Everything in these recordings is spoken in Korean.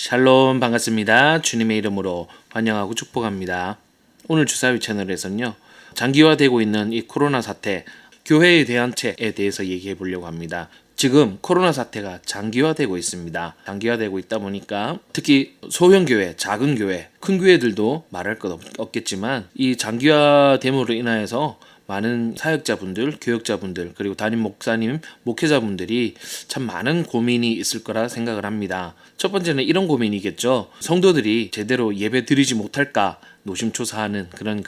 샬롬 반갑습니다. 주님의 이름으로 환영하고 축복합니다. 오늘 주사위 채널에서는요. 장기화되고 있는 이 코로나 사태, 교회의 대안책에 대해서 얘기해 보려고 합니다. 지금 코로나 사태가 장기화되고 있습니다. 장기화되고 있다 보니까 특히 소형 교회, 작은 교회, 큰 교회들도 말할 것 없겠지만 이 장기화됨으로 인하여서 많은 사역자분들, 교역자분들, 그리고 담임 목사님, 목회자분들이 참 많은 고민이 있을 거라 생각을 합니다. 첫 번째는 이런 고민이겠죠. 성도들이 제대로 예배 드리지 못할까 노심초사하는 그런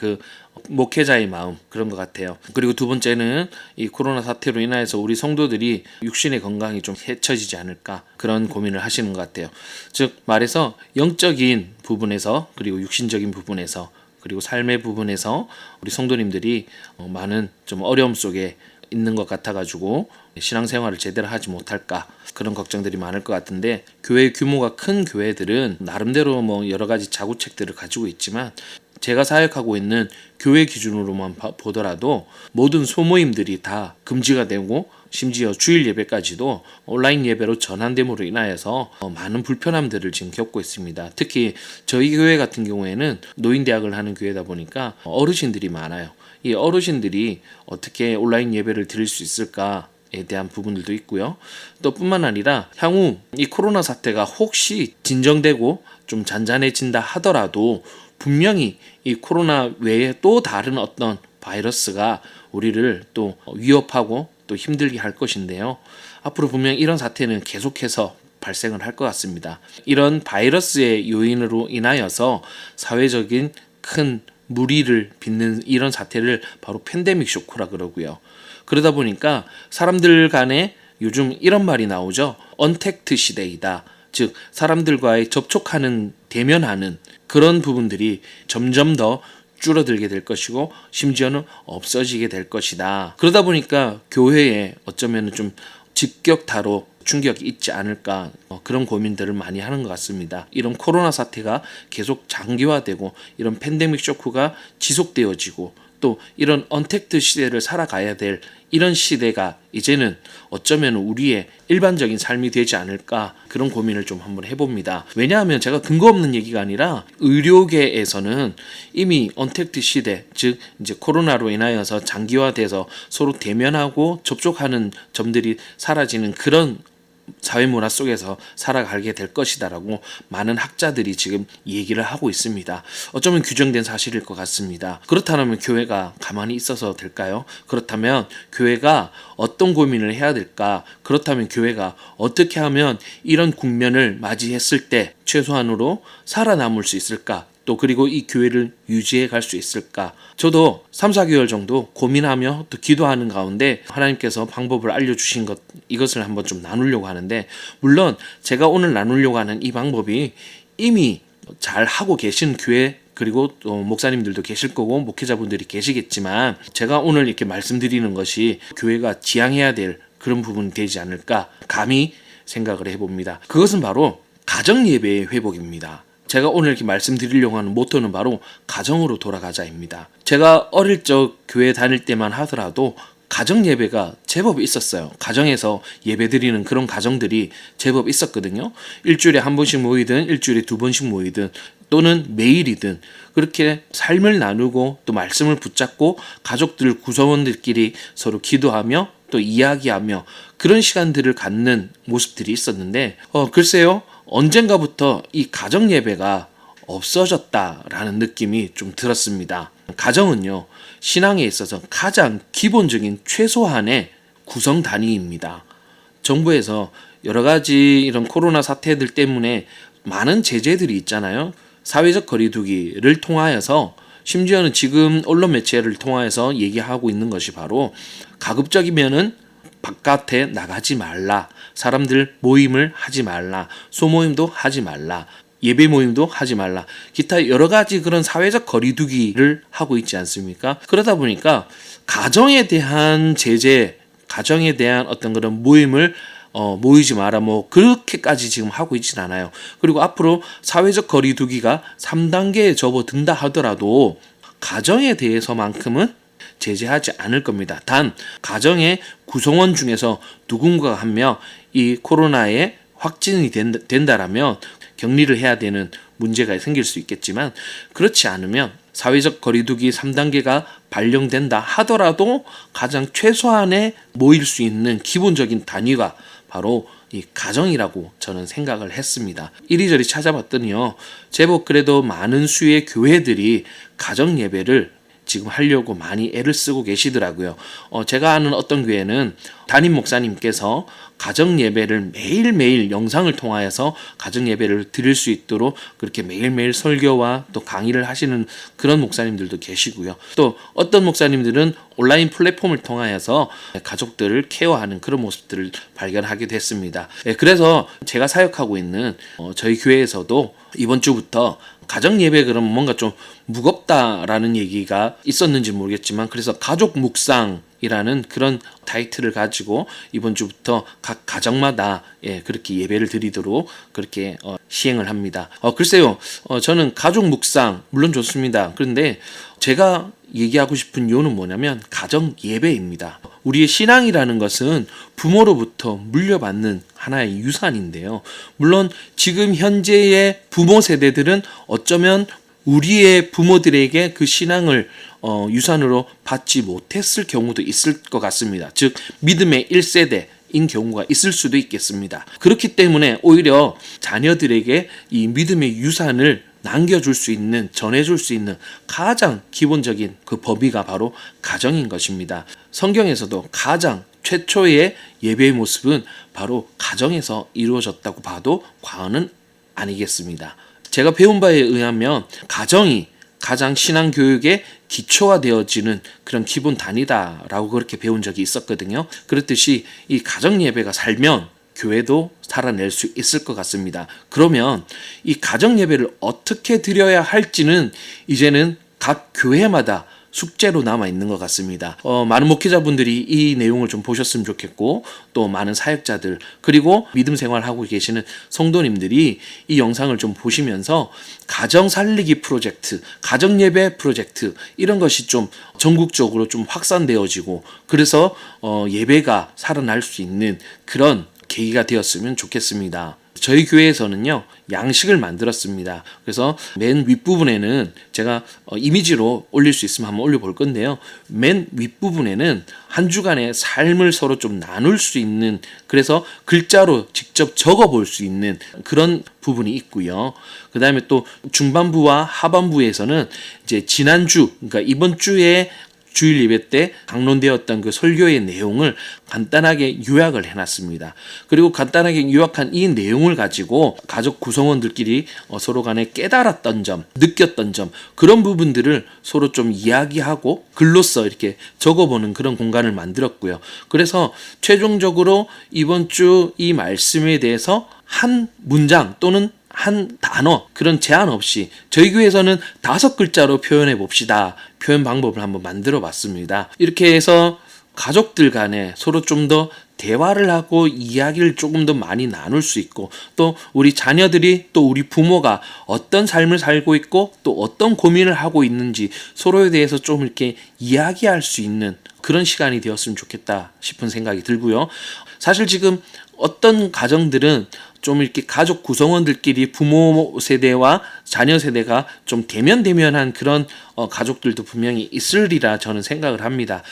목회자의 마음, 그런 것 같아요. 그리고 두 번째는 이 코로나 사태로 인하여서 우리 성도들이 육신의 건강이 좀 해쳐지지 않을까 그런 고민을 하시는 것 같아요. 즉 말해서 영적인 부분에서 그리고 육신적인 부분에서 그리고 삶의 부분에서 우리 성도님들이 많은 좀 어려움 속에 있는 것 같아가지고 신앙생활을 제대로 하지 못할까 그런 걱정들이 많을 것 같은데, 교회 규모가 큰 교회들은 나름대로 여러 가지 자구책들을 가지고 있지만 제가 사역하고 있는 교회 기준으로만 보더라도 모든 소모임들이 다 금지가 되고 심지어 주일 예배까지도 온라인 예배로 전환됨으로 인하여서 많은 불편함들을 지금 겪고 있습니다. 특히 저희 교회 같은 경우에는 노인대학을 하는 교회다 보니까 어르신들이 많아요. 이 어르신들이 어떻게 온라인 예배를 드릴 수 있을까에 대한 부분들도 있고요. 또 뿐만 아니라 향후 이 코로나 사태가 혹시 진정되고 좀 잔잔해진다 하더라도 분명히 이 코로나 외에 또 다른 어떤 바이러스가 우리를 또 위협하고 또 힘들게 할 것인데요. 앞으로 분명 이런 사태는 계속해서 발생을 할 것 같습니다. 이런 바이러스의 요인으로 인하여서 사회적인 큰 무리를 빚는 이런 사태를 바로 팬데믹 쇼크라 그러고요. 그러다 보니까 사람들 간에 요즘 이런 말이 나오죠. 언택트 시대이다. 즉 사람들과의 접촉하는, 대면하는 그런 부분들이 점점 더 줄어들게 될 것이고 심지어는 없어지게 될 것이다. 그러다 보니까 교회에 어쩌면 좀 직격타로 충격이 있지 않을까 그런 고민들을 많이 하는 것 같습니다. 이런 코로나 사태가 계속 장기화되고 이런 팬데믹 쇼크가 지속되어지고 또 이런 언택트 시대를 살아가야 될 이런 시대가 이제는 어쩌면 우리의 일반적인 삶이 되지 않을까 그런 고민을 좀 한번 해봅니다. 왜냐하면 제가 근거 없는 얘기가 아니라 의료계에서는 이미 언택트 시대, 즉 이제 코로나로 인하여서 장기화돼서 서로 대면하고 접촉하는 점들이 사라지는 그런 사회 문화 속에서 살아가게 될 것이다라고 많은 학자들이 지금 얘기를 하고 있습니다. 어쩌면 규정된 사실일 것 같습니다. 그렇다면 교회가 가만히 있어서 될까요? 그렇다면 교회가 어떤 고민을 해야 될까? 그렇다면 교회가 어떻게 하면 이런 국면을 맞이했을 때 최소한으로 살아남을 수 있을까? 또 그리고 이 교회를 유지해 갈 수 있을까? 저도 3, 4개월 정도 고민하며 또 기도하는 가운데 하나님께서 방법을 알려주신 이것을 한번 좀 나누려고 하는데, 물론 제가 오늘 나누려고 하는 이 방법이 이미 잘 하고 계신 교회 그리고 또 목사님들도 계실 거고 목회자분들이 계시겠지만 제가 오늘 이렇게 말씀드리는 것이 교회가 지향해야 될 그런 부분이 되지 않을까 감히 생각을 해봅니다. 그것은 바로 가정예배의 회복입니다. 제가 오늘 이렇게 말씀드리려고 하는 모토는 바로 가정으로 돌아가자입니다. 제가 어릴 적 교회 다닐 때만 하더라도 가정 예배가 제법 있었어요. 가정에서 예배 드리는 그런 가정들이 제법 있었거든요. 일주일에 한 번씩 모이든 일주일에 두 번씩 모이든 또는 매일이든 그렇게 삶을 나누고 또 말씀을 붙잡고 가족들 구성원들끼리 서로 기도하며 또 이야기하며 그런 시간들을 갖는 모습들이 있었는데 글쎄요. 언젠가부터 이 가정 예배가 없어졌다라는 느낌이 좀 들었습니다. 가정은요, 신앙에 있어서 가장 기본적인 최소한의 구성 단위입니다. 정부에서 여러 가지 이런 코로나 사태들 때문에 많은 제재들이 있잖아요. 사회적 거리두기를 통하여서 심지어는 지금 언론 매체를 통하여서 얘기하고 있는 것이 바로 가급적이면은 바깥에 나가지 말라, 사람들 모임을 하지 말라, 소모임도 하지 말라, 예배 모임도 하지 말라, 기타 여러 가지 그런 사회적 거리두기를 하고 있지 않습니까? 그러다 보니까 가정에 대한 제재, 가정에 대한 어떤 그런 모임을 모이지 마라 그렇게까지 지금 하고 있진 않아요. 그리고 앞으로 사회적 거리두기가 3단계에 접어든다 하더라도 가정에 대해서만큼은 제재하지 않을 겁니다. 단 가정의 구성원 중에서 누군가 한 명 이 코로나에 확진이 된다라면 격리를 해야 되는 문제가 생길 수 있겠지만, 그렇지 않으면 사회적 거리두기 3단계가 발령된다 하더라도 가장 최소한의 모일 수 있는 기본적인 단위가 바로 이 가정이라고 저는 생각을 했습니다. 이리저리 찾아봤더니요, 제법 그래도 많은 수의 교회들이 가정 예배를 지금 하려고 많이 애를 쓰고 계시더라고요. 제가 아는 어떤 교회는 담임 목사님께서 가정 예배를 매일매일 영상을 통하여서 가정 예배를 드릴 수 있도록 그렇게 매일매일 설교와 또 강의를 하시는 그런 목사님들도 계시고요. 또 어떤 목사님들은 온라인 플랫폼을 통하여서 가족들을 케어하는 그런 모습들을 발견하게 됐습니다. 그래서 제가 사역하고 있는 저희 교회에서도 이번 주부터 가정 예배 그러면 뭔가 좀 무겁다라는 얘기가 있었는지 모르겠지만, 그래서 가족 묵상이라는 그런 타이틀을 가지고 이번 주부터 각 가정마다 그렇게 예배를 드리도록 그렇게 시행을 합니다. 글쎄요, 저는 가족 묵상 물론 좋습니다. 그런데 제가 얘기하고 싶은 이유는 뭐냐면 가정 예배입니다. 우리의 신앙이라는 것은 부모로부터 물려받는 하나의 유산인데요. 물론 지금 현재의 부모 세대들은 어쩌면 우리의 부모들에게 그 신앙을 유산으로 받지 못했을 경우도 있을 것 같습니다. 즉 믿음의 1세대인 경우가 있을 수도 있겠습니다. 그렇기 때문에 오히려 자녀들에게 이 믿음의 유산을 남겨줄 수 있는, 전해줄 수 있는 가장 기본적인 그 범위가 바로 가정인 것입니다. 성경에서도 가장 최초의 예배의 모습은 바로 가정에서 이루어졌다고 봐도 과언은 아니겠습니다. 제가 배운 바에 의하면 가정이 가장 신앙교육의 기초가 되어지는 그런 기본 단위다라고 그렇게 배운 적이 있었거든요. 그렇듯이 이 가정 예배가 살면 교회도 살아낼 수 있을 것 같습니다. 그러면 이 가정 예배를 어떻게 드려야 할지는 이제는 각 교회마다 숙제로 남아 있는 것 같습니다. 많은 목회자분들이 이 내용을 좀 보셨으면 좋겠고, 또 많은 사역자들 그리고 믿음 생활하고 계시는 성도님들이 이 영상을 좀 보시면서 가정 살리기 프로젝트, 가정 예배 프로젝트 이런 것이 좀 전국적으로 좀 확산되어지고, 그래서 예배가 살아날 수 있는 그런 계기가 되었으면 좋겠습니다. 저희 교회에서는요, 양식을 만들었습니다. 그래서 맨 윗부분에는 제가 이미지로 올릴 수 있으면 한번 올려볼 건데요. 맨 윗부분에는 한 주간의 삶을 서로 좀 나눌 수 있는, 그래서 글자로 직접 적어볼 수 있는 그런 부분이 있고요. 그 다음에 또 중반부와 하반부에서는 이제 지난주, 그러니까 이번 주에 주일 예배 때 강론되었던 그 설교의 내용을 간단하게 요약을 해놨습니다. 그리고 간단하게 요약한 이 내용을 가지고 가족 구성원들끼리 서로 간에 깨달았던 점, 느꼈던 점, 그런 부분들을 서로 좀 이야기하고 글로써 이렇게 적어보는 그런 공간을 만들었고요. 그래서 최종적으로 이번 주 이 말씀에 대해서 한 문장 또는 한 단어, 그런 제한 없이 저희 교회에서는 5글자로 표현해 봅시다. 표현 방법을 한번 만들어 봤습니다. 이렇게 해서 가족들 간에 서로 좀 더 대화를 하고 이야기를 조금 더 많이 나눌 수 있고, 또 우리 자녀들이 또 우리 부모가 어떤 삶을 살고 있고 또 어떤 고민을 하고 있는지 서로에 대해서 좀 이렇게 이야기할 수 있는 그런 시간이 되었으면 좋겠다 싶은 생각이 들고요. 사실 지금 어떤 가정들은 좀 이렇게 가족 구성원들끼리 부모 세대와 자녀 세대가 좀 대면대면한 그런 가족들도 분명히 있으리라 저는 생각을 합니다.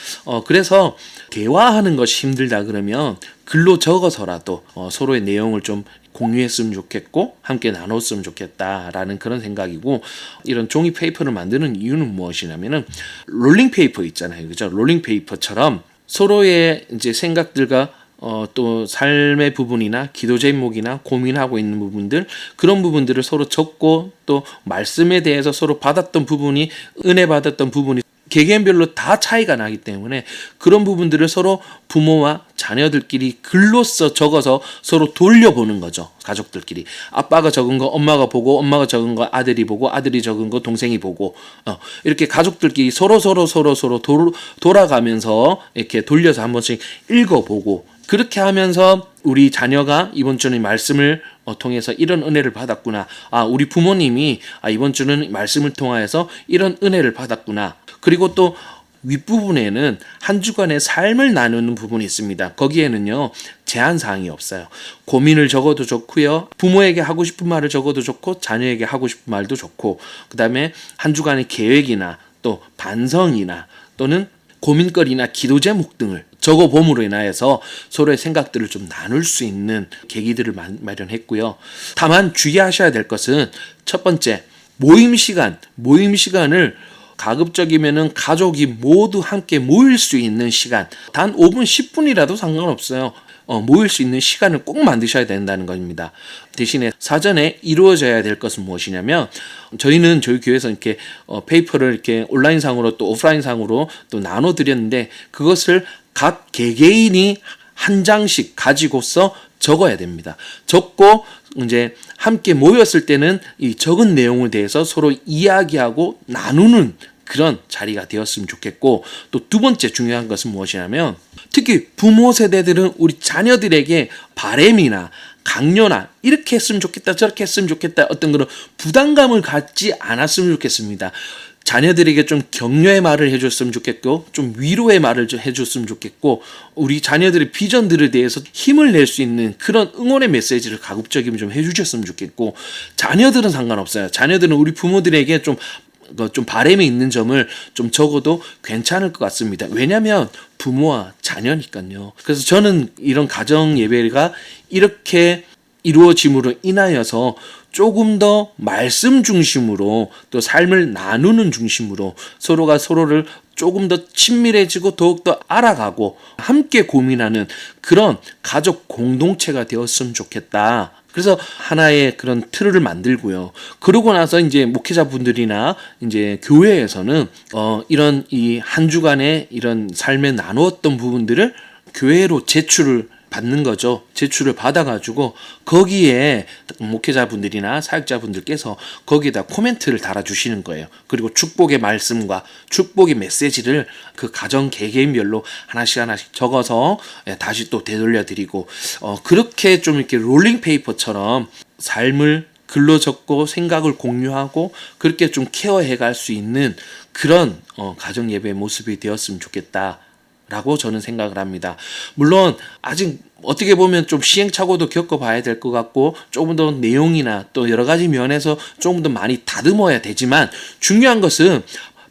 그래서 대화하는 것이 힘들다 그러면 글로 적어서라도 서로의 내용을 좀 공유했으면 좋겠고 함께 나눴으면 좋겠다라는 그런 생각이고, 이런 종이 페이퍼를 만드는 이유는 무엇이냐면은 롤링 페이퍼 있잖아요. 그죠? 롤링 페이퍼처럼 서로의 이제 생각들과 또 삶의 부분이나 기도 제목이나 고민하고 있는 부분들, 그런 부분들을 서로 적고 또 말씀에 대해서 서로 받았던 부분이, 은혜 받았던 부분이 개개인별로 다 차이가 나기 때문에 그런 부분들을 서로 부모와 자녀들끼리 글로써 적어서 서로 돌려보는 거죠. 가족들끼리 아빠가 적은 거 엄마가 보고, 엄마가 적은 거 아들이 보고, 아들이 적은 거 동생이 보고, 이렇게 가족들끼리 서로 돌아가면서 이렇게 돌려서 한 번씩 읽어보고, 그렇게 하면서 우리 자녀가 이번 주는 말씀을 통해서 이런 은혜를 받았구나. 우리 부모님이 이번 주는 말씀을 통하여서 이런 은혜를 받았구나. 그리고 또 윗부분에는 한 주간의 삶을 나누는 부분이 있습니다. 거기에는요, 제한사항이 없어요. 고민을 적어도 좋고요. 부모에게 하고 싶은 말을 적어도 좋고, 자녀에게 하고 싶은 말도 좋고, 그 다음에 한 주간의 계획이나 또 반성이나 또는 고민거리나 기도 제목 등을 적어봄으로 인하여서 서로의 생각들을 좀 나눌 수 있는 계기들을 마련했고요. 다만 주의하셔야 될 것은 첫 번째, 모임 시간을 가급적이면은 가족이 모두 함께 모일 수 있는 시간, 단 5분, 10분이라도 상관없어요. 모일 수 있는 시간을 꼭 만드셔야 된다는 겁니다. 대신에 사전에 이루어져야 될 것은 무엇이냐면, 저희는 저희 교회에서 이렇게 페이퍼를 이렇게 온라인상으로 또 오프라인상으로 또 나눠 드렸는데, 그것을 각 개개인이 한 장씩 가지고서 적어야 됩니다. 적고 이제 함께 모였을 때는 이 적은 내용에 대해서 서로 이야기하고 나누는 그런 자리가 되었으면 좋겠고, 또 두 번째 중요한 것은 무엇이냐면, 특히 부모 세대들은 우리 자녀들에게 바램이나 강요나 이렇게 했으면 좋겠다, 저렇게 했으면 좋겠다, 어떤 그런 부담감을 갖지 않았으면 좋겠습니다. 자녀들에게 좀 격려의 말을 해줬으면 좋겠고, 좀 위로의 말을 해줬으면 좋겠고, 우리 자녀들의 비전들에 대해서 힘을 낼 수 있는 그런 응원의 메시지를 가급적이면 좀 해주셨으면 좋겠고, 자녀들은 상관없어요. 자녀들은 우리 부모들에게 좀 바람이 있는 점을 좀 적어도 괜찮을 것 같습니다. 왜냐하면 부모와 자녀니까요. 그래서 저는 이런 가정 예배가 이렇게 이루어짐으로 인하여서 조금 더 말씀 중심으로, 또 삶을 나누는 중심으로 서로가 서로를 조금 더 친밀해지고 더욱더 알아가고 함께 고민하는 그런 가족 공동체가 되었으면 좋겠다. 그래서 하나의 그런 틀을 만들고요. 그러고 나서 이제 목회자분들이나 이제 교회에서는 이런 이 한 주간의 이런 삶에 나누었던 부분들을 교회로 제출을 받는 거죠. 제출을 받아가지고 거기에 목회자분들이나 사역자분들께서 거기에다 코멘트를 달아주시는 거예요. 그리고 축복의 말씀과 축복의 메시지를 그 가정 개개인별로 하나씩 적어서 다시 또 되돌려드리고, 그렇게 좀 이렇게 롤링 페이퍼처럼 삶을 글로 적고 생각을 공유하고 그렇게 좀 케어해 갈 수 있는 그런 가정 예배의 모습이 되었으면 좋겠다 라고 저는 생각을 합니다. 물론 아직 어떻게 보면 좀 시행착오도 겪어봐야 될 것 같고, 조금 더 내용이나 또 여러 가지 면에서 조금 더 많이 다듬어야 되지만, 중요한 것은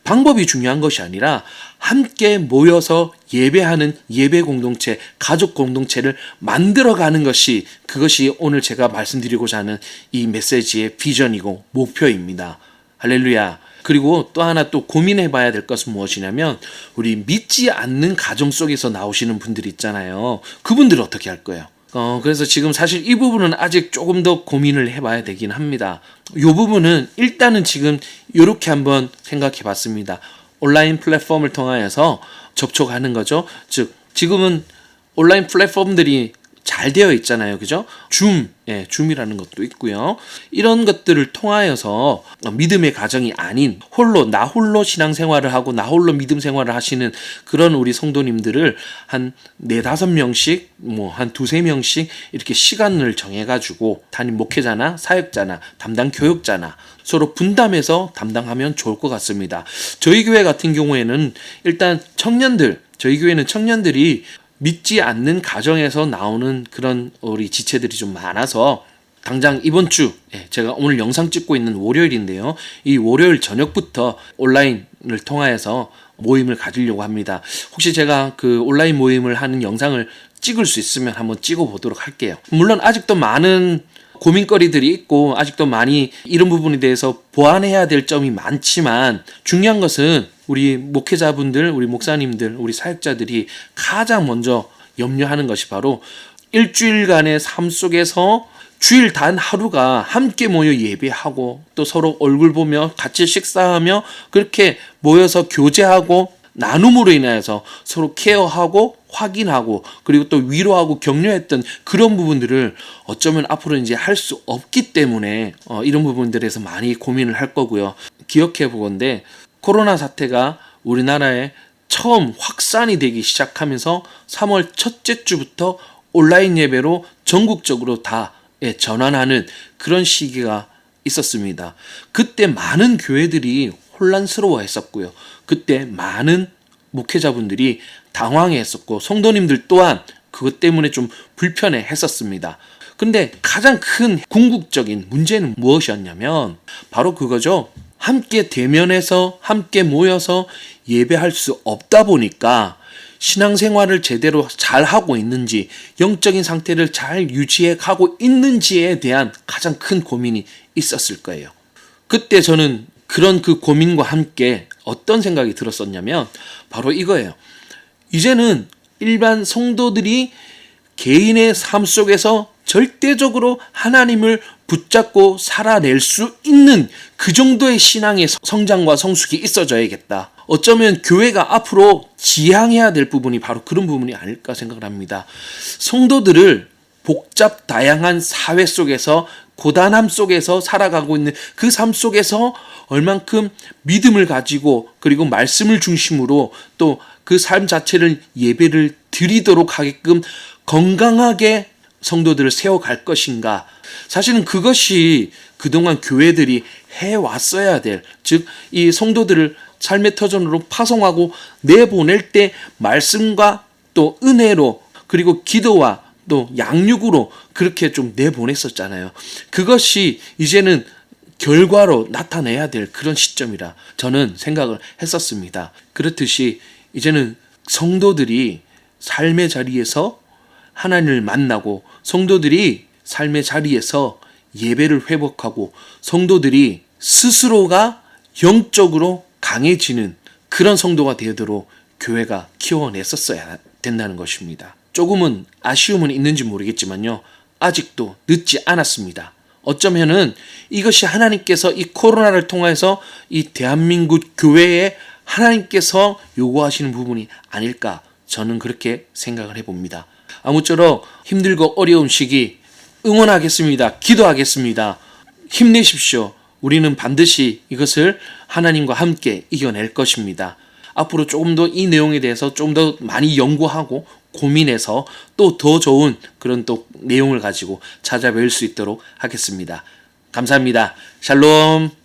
방법이 중요한 것이 아니라 함께 모여서 예배하는 예배 공동체, 가족 공동체를 만들어가는 것이, 그것이 오늘 제가 말씀드리고자 하는 이 메시지의 비전이고 목표입니다. 할렐루야. 그리고 또 하나 또 고민해 봐야 될 것은 무엇이냐면, 우리 믿지 않는 가정 속에서 나오시는 분들 있잖아요. 그분들은 어떻게 할 거예요? 그래서 지금 사실 이 부분은 아직 조금 더 고민을 해봐야 되긴 합니다. 이 부분은 일단은 지금 이렇게 한번 생각해 봤습니다. 온라인 플랫폼을 통하여서 접촉하는 거죠. 즉, 지금은 온라인 플랫폼들이 잘 되어 있잖아요. 그죠? 줌이라는 것도 있고요. 이런 것들을 통하여서 믿음의 가정이 아닌 나 홀로 신앙생활을 하고 나 홀로 믿음 생활을 하시는 그런 우리 성도님들을 한 4-5명씩, 한 2-3명씩 이렇게 시간을 정해가지고 담임 목회자나 사역자나 담당 교육자나 서로 분담해서 담당하면 좋을 것 같습니다. 저희 교회 같은 경우에는 일단 저희 교회는 청년들이 믿지 않는 가정에서 나오는 그런 우리 지체들이 좀 많아서, 당장 이번 주, 제가 오늘 영상 찍고 있는 월요일인데요. 이 월요일 저녁부터 온라인을 통하여서 모임을 가지려고 합니다. 혹시 제가 그 온라인 모임을 하는 영상을 찍을 수 있으면 한번 찍어 보도록 할게요. 물론 아직도 많은 고민거리들이 있고 아직도 많이 이런 부분에 대해서 보완해야 될 점이 많지만, 중요한 것은 우리 목회자분들, 우리 목사님들, 우리 사역자들이 가장 먼저 염려하는 것이 바로 일주일간의 삶 속에서 주일 단 하루가 함께 모여 예배하고 또 서로 얼굴 보며 같이 식사하며 그렇게 모여서 교제하고 나눔으로 인해서 서로 케어하고 확인하고 그리고 또 위로하고 격려했던 그런 부분들을 어쩌면 앞으로 이제 할 수 없기 때문에 이런 부분들에서 많이 고민을 할 거고요. 기억해 보건대 코로나 사태가 우리나라에 처음 확산이 되기 시작하면서 3월 첫째 주부터 온라인 예배로 전국적으로 다 전환하는 그런 시기가 있었습니다. 그때 많은 교회들이 혼란스러워 했었고요. 그때 많은 목회자분들이 당황해했었고 성도님들 또한 그것 때문에 좀 불편해 했었습니다. 근데 가장 큰 궁극적인 문제는 무엇이었냐면 바로 그거죠. 함께 대면해서 함께 모여서 예배할 수 없다 보니까 신앙생활을 제대로 잘 하고 있는지, 영적인 상태를 잘 유지해 가고 있는지에 대한 가장 큰 고민이 있었을 거예요. 그때 저는 그런 그 고민과 함께 어떤 생각이 들었었냐면 바로 이거예요. 이제는 일반 성도들이 개인의 삶 속에서 절대적으로 하나님을 붙잡고 살아낼 수 있는 그 정도의 신앙의 성장과 성숙이 있어져야겠다. 어쩌면 교회가 앞으로 지향해야 될 부분이 바로 그런 부분이 아닐까 생각을 합니다. 성도들을 복잡 다양한 사회 속에서 고단함 속에서 살아가고 있는 그 삶 속에서 얼만큼 믿음을 가지고 그리고 말씀을 중심으로 또 그 삶 자체를 예배를 드리도록 하게끔 건강하게 성도들을 세워갈 것인가. 사실은 그것이 그동안 교회들이 해왔어야 될, 즉 이 성도들을 삶의 터전으로 파송하고 내보낼 때 말씀과 또 은혜로 그리고 기도와 또 양육으로 그렇게 좀 내보냈었잖아요. 그것이 이제는 결과로 나타내야 될 그런 시점이라 저는 생각을 했었습니다. 그렇듯이 이제는 성도들이 삶의 자리에서 하나님을 만나고 성도들이 삶의 자리에서 예배를 회복하고 성도들이 스스로가 영적으로 강해지는 그런 성도가 되도록 교회가 키워냈었어야 된다는 것입니다. 조금은 아쉬움은 있는지 모르겠지만요. 아직도 늦지 않았습니다. 어쩌면은 이것이 하나님께서 이 코로나를 통해서 이 대한민국 교회에 하나님께서 요구하시는 부분이 아닐까 저는 그렇게 생각을 해봅니다. 아무쪼록 힘들고 어려운 시기 응원하겠습니다. 기도하겠습니다. 힘내십시오. 우리는 반드시 이것을 하나님과 함께 이겨낼 것입니다. 앞으로 조금 더 이 내용에 대해서 좀 더 많이 연구하고 고민해서 또 더 좋은 그런 또 내용을 가지고 찾아뵐 수 있도록 하겠습니다. 감사합니다. 샬롬.